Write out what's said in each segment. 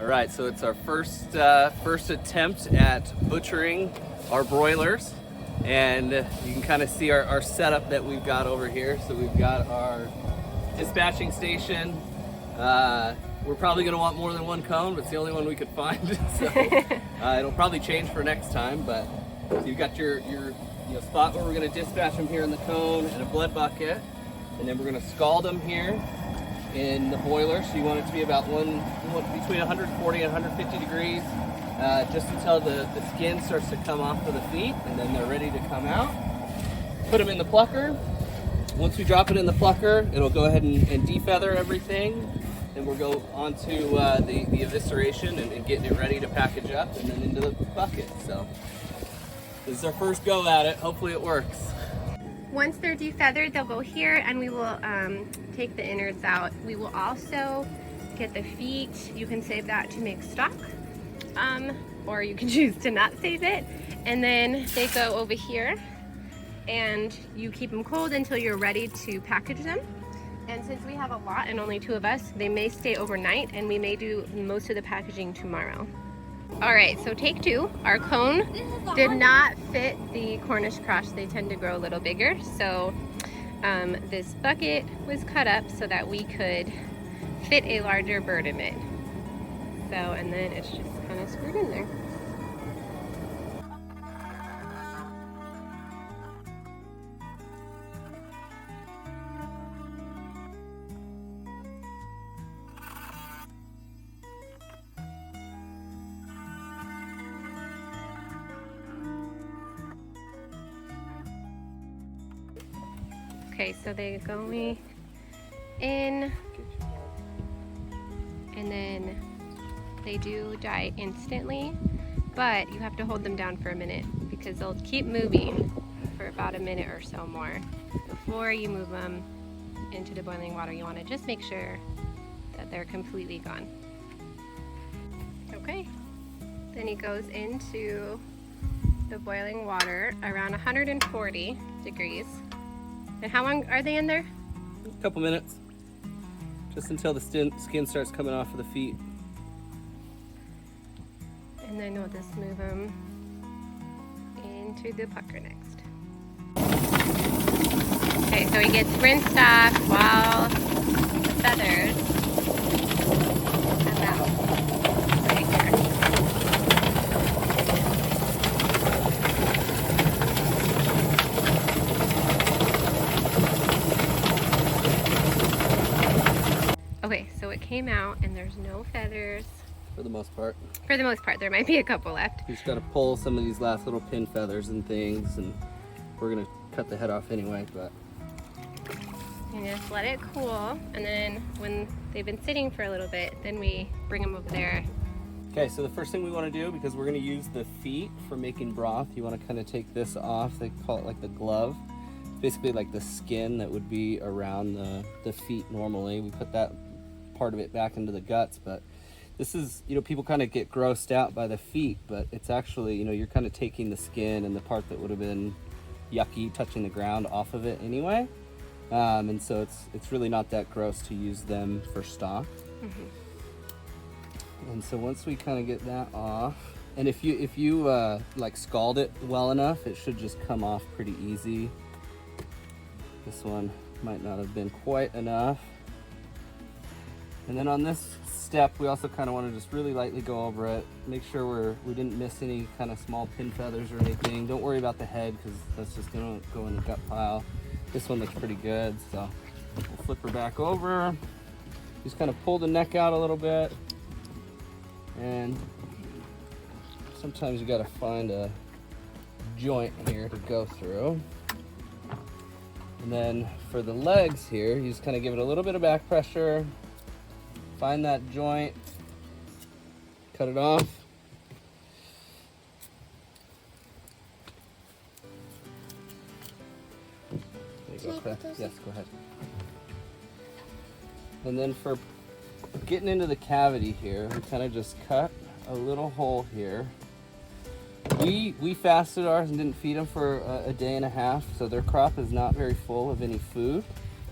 right, so it's our first attempt at butchering our broilers, and you can kind of see our setup that we've got over here. So we've got our dispatching station. We're probably going to want more than one cone, but it's the only one we could find. So it'll probably change for next time. But so you've got your spot where we're going to dispatch them here in the cone and a blood bucket, and then we're going to scald them here in the boiler. So you want it to be about between 140 and 150 degrees, just until the skin starts to come off of the feet, and then they're ready to come out. Put them in the plucker. Once we drop it in the plucker, it'll go ahead and defeather everything. Then we'll go on to the evisceration and getting it ready to package up, and then into the bucket. So this is our first go at it. Hopefully it works. Once they're defeathered, they'll go here, and we will take the innards out. We will also get the feet. You can save that to make stock, or you can choose to not save it. And then they go over here, and you keep them cold until you're ready to package them. And since we have a lot and only 2 of us, they may stay overnight, and we may do most of the packaging tomorrow. All right, so take 2. Our cone did not fit the Cornish cross. They tend to grow a little bigger. So this bucket was cut up so that we could fit a larger bird in it. So, and then it's just kind of screwed in there. Okay, so they go in, and then they do die instantly, but you have to hold them down for a minute because they'll keep moving for about a minute or so more. Before you move them into the boiling water, you want to just make sure that they're completely gone. Okay, then he goes into the boiling water around 140 degrees. And how long are they in there? A couple minutes, just until the skin starts coming off of the feet. And then we'll just move them into the pucker next. Okay, so he gets rinsed off while the feathers come out right here. Okay, so it came out and there's no feathers. For the most part. For the most part, there might be a couple left. You just gotta pull some of these last little pin feathers and things, and we're gonna cut the head off anyway, but. And just let it cool, and then when they've been sitting for a little bit, then we bring them over there. Okay, so the first thing we wanna do, because we're gonna use the feet for making broth, you wanna kinda take this off. They call it like the glove. Basically like the skin that would be around the feet normally. We put that part of it back into the guts, but this is, people kind of get grossed out by the feet, but it's actually, you're kind of taking the skin and the part that would have been yucky touching the ground off of it anyway. And so it's really not that gross to use them for stock. Mm-hmm. And so once we kind of get that off, and if you like scald it well enough, it should just come off pretty easy. This one might not have been quite enough. And then on this step, we also kind of want to just really lightly go over it, make sure we didn't miss any kind of small pin feathers or anything. Don't worry about the head because that's just going to go in the gut pile. This one looks pretty good, so we'll flip her back over. Just kind of pull the neck out a little bit, and sometimes you got to find a joint here to go through. And then for the legs here, you just kind of give it a little bit of back pressure. Find that joint, cut it off. There you go, okay. Yes, go ahead. And then for getting into the cavity here, we kind of just cut a little hole here. We fasted ours and didn't feed them for a day and a half, so their crop is not very full of any food.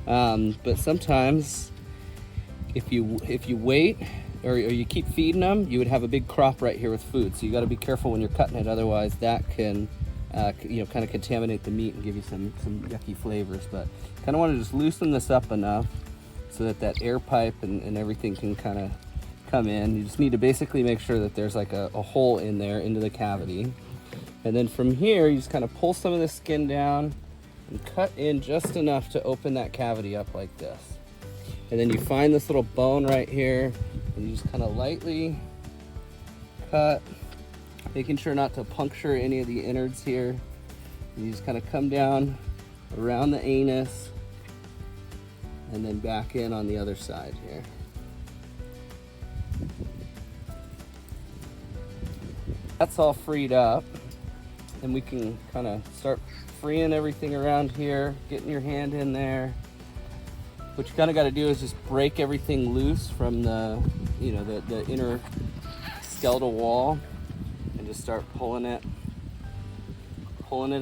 But sometimes if you wait or you keep feeding them, you would have a big crop right here with food. So you got to be careful when you're cutting it, otherwise that can you know, kind of contaminate the meat and give you some yucky flavors. But kind of want to just loosen this up enough so that that air pipe and everything can kind of come in. You just need to basically make sure that there's like a hole in there into the cavity. And then from here, you just kind of pull some of the skin down and cut in just enough to open that cavity up like this. And then you find this little bone right here, and you just kind of lightly cut, making sure not to puncture any of the innards here. And you just kind of come down around the anus and then back in on the other side here. That's all freed up, and we can kind of start freeing everything around here, getting your hand in there. What you kind of got to do is just break everything loose from the, you know, the inner skeletal wall, and just start pulling it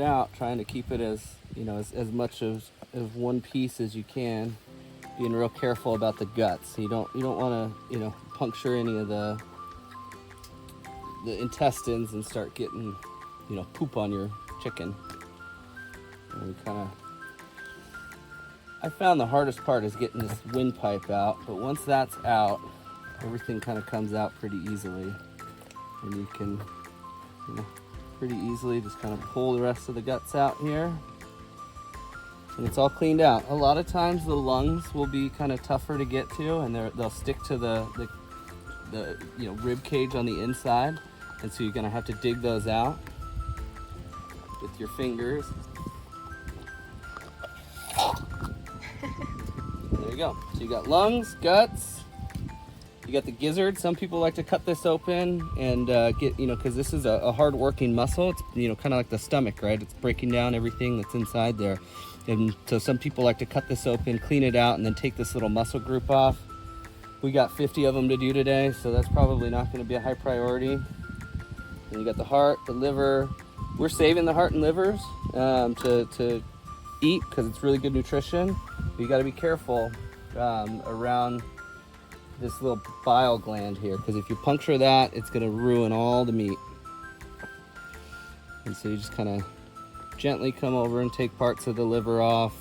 out, trying to keep it as, you know, as much of one piece as you can, being real careful about the guts. You don't want to, you know, puncture any of the intestines and start getting, you know, poop on your chicken. And we kind of, I found the hardest part is getting this windpipe out, but once that's out, everything kind of comes out pretty easily, and you can, you know, pretty easily just kind of pull the rest of the guts out here, and it's all cleaned out. A lot of times the lungs will be kind of tougher to get to, and they'll stick to the you know, rib cage on the inside, and so you're gonna have to dig those out with your fingers. There you go. So you got lungs, guts, you got the gizzard. Some people like to cut this open and get, you know, because this is a hard working muscle. It's, you know, kind of like the stomach, right? It's breaking down everything that's inside there. And so some people like to cut this open, clean it out, and then take this little muscle group off. We got 50 of them to do today, so that's probably not going to be a high priority. And you got the heart, the liver. We're saving the heart and livers to eat because it's really good nutrition. But you got to be careful around this little bile gland here, because if you puncture that, it's going to ruin all the meat. And so you just kind of gently come over and take parts of the liver off.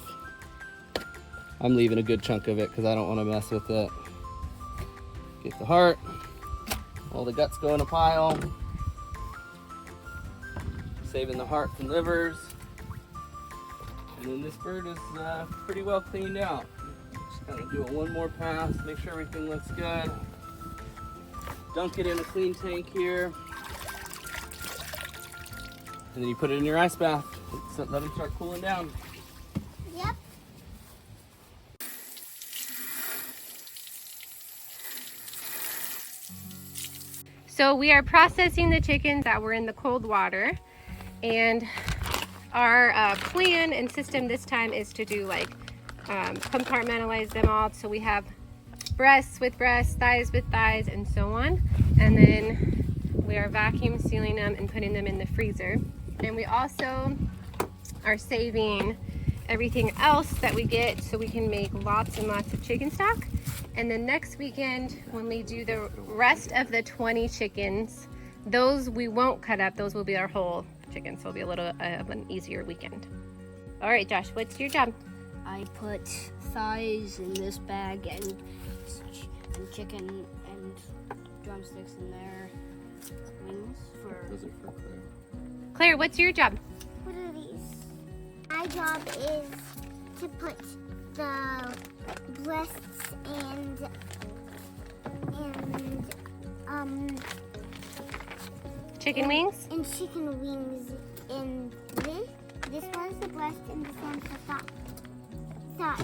I'm leaving a good chunk of it because I don't want to mess with it. Get the heart, all the guts go in a pile. Saving the hearts and livers. And then this bird is pretty well cleaned out. Just kind of do it one more pass, make sure everything looks good. Dunk it in a clean tank here. And then you put it in your ice bath. Let them start cooling down. Yep. So we are processing the chickens that were in the cold water, and our plan and system this time is to do like compartmentalize them all. So we have breasts with breasts, thighs with thighs, and so on. And then we are vacuum sealing them and putting them in the freezer. And we also are saving everything else that we get so we can make lots and lots of chicken stock. And then next weekend, when we do the rest of the 20 chickens, those we won't cut up. Those will be our whole chickens. So it'll be a little of an easier weekend. All right, Josh, what's your job? I put thighs in this bag and chicken and drumsticks in there. Wings for... Those are for Claire. Claire, what's your job? What are these? My job is to put the breasts and Chicken wings? and chicken wings in this. This one's the breast and this one's the thigh.